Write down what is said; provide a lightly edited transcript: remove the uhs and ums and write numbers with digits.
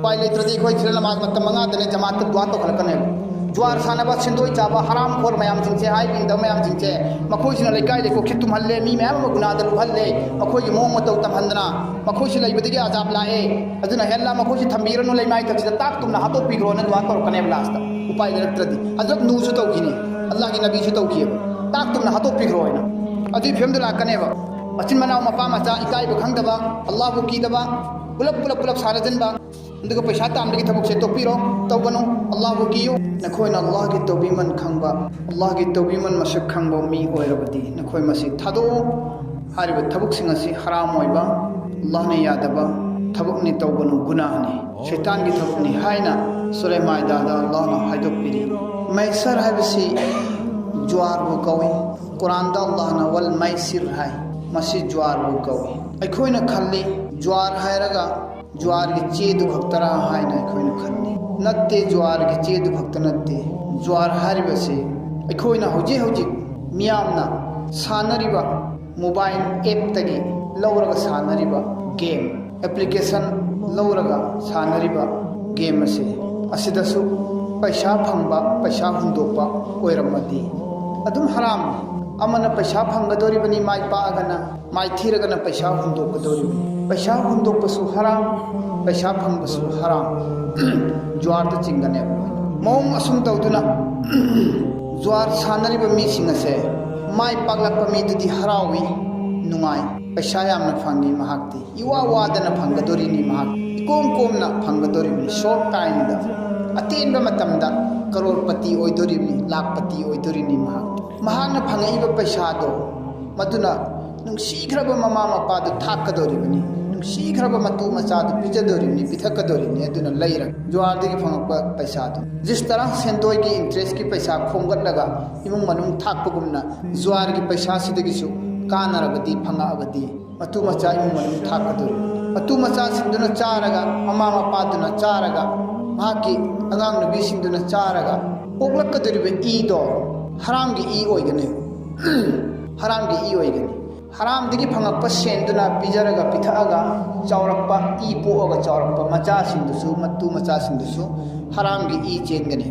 पाई लेत्रदी खोई थिरे नमाज मत मंगा दने जमात के दुआ तो खलकने ज्वार सानबा सिंदोई चाबा हराम खोर मयाम जिंचे हाई बिंद मयाम जिंचे मखोई सिना लेकाई ले कोखि तुम हल्ले मी मयाम गुना दल हल्ले मखोई मोंग मतौ तम हंदना मखोई सि लैबदिगे अजाब लाए अजुना हेल्ला मखोई सि थंबीरनु लेमाई तक्सिदा ताक तुमना हातो पिग्रो न दुआ तो कने ब्लास्ट उपाय लेत्रदी अजब नूसु तौखिनी अल्लाह की नबी सु तौखिए ताक तुमना हातो पिग्रो है अदि फेमदु लाकनेबा अचिन मनाव मपा मचा इकाई बखंगदबा अल्लाह बु कीदबा पुलप सारजनबा अदुगा पैसा तामदगी थबक से तोपीरो तौगनु अल्लाह बु कियो नखोइना अल्लाह की तौबीमन खंगबा अल्लाह की तौबीमन मसक खंगबो मी ओइरबदी नखोइ मसी थादो हारिबा थबक सिंग असि हराम ओइबा अल्लाह ने यादबा थबक नि तौगनु गुनाह ने शैतान की थबक नि हाइना सूरह माइदा दा अल्लाह ना हाइदोक पिरी मैसर हाइबसी ज्वार बु कवि कुरान दा अल्लाह ना वल मैसिर हाइ मसी ज्वार बु कवि अखोइना खल्ली ज्वार हायरगा ज्वार की चेदु भक्तरा हाइना अखोइना खल्ली नत्ते ज्वार की चेदु भक्त नत्ते ज्वार हारिबसे अखोइना हौजी हौजी मियामना सानरिबा मोबाइल ऐप तगी लौरगा सानरिबा गेम एप्लीकेशन लौरगा सानरिबा गेम असे असिदसु पैसा फंगबा पैसा हुंदोपा ओइरमदी अदुम हराम अमन पैसा फंगदोरिबनी माइ पागना माइ थीरगना पैसा हुंदोपदोरिबनी पैसा हुंदोपसु हराम पैसा फंगबसु हराम ज्वार त चिंगने मोम असुम तौदुना ज्वार सानरिबा मीसिंग असे माइ पागलकपा मीदुदी हरावी नुंगाई पैसा यामना फंगी महाक्ति इवा वादना फंगदोरिनी महाक इकोम कोमना फंगदोरिबनी शॉर्ट टाइम दा अतेनबा मतमदा करोड़पति ओइदोरिबनी लाखपति ओइदोरिनी महाक महाकना फंगईबा पैसादो मदुना नुंसीख्रबा ममा मपादु थाक्कदोरिबनी नुंसीख्रबा मतु मचादु पिजदोरिबनी पिथक्कदोरिबनी अदुना लैरग ज्वारदगी फंगपा पैसादो जिस तरह सेंदोय की इंटरेस्ट की पैसा खोंगटलगा इमुंग मनुंग थाक्पगुमना ज्वार की पैसा सिदगिसु कानरबदी फंगाबदी मतु मचा इमुंग मनुंग थाक्कदोरि मतु मचा सिंदुना चारगा ममा मपादुना चारगा माकी अगांग नबी सिंदुना चारगा पोगलक्कदोरिबे ईदो हराम की ई ओइगने हराम की ई ओइगने हराम दगी फंगक्पा सेंदुना पिजरगा पिथागा चावरक्पा ई पोगा चावरक्पा मचा सिंदुसु मत्तु मचा सिंदुसु हराम की ई चेंगने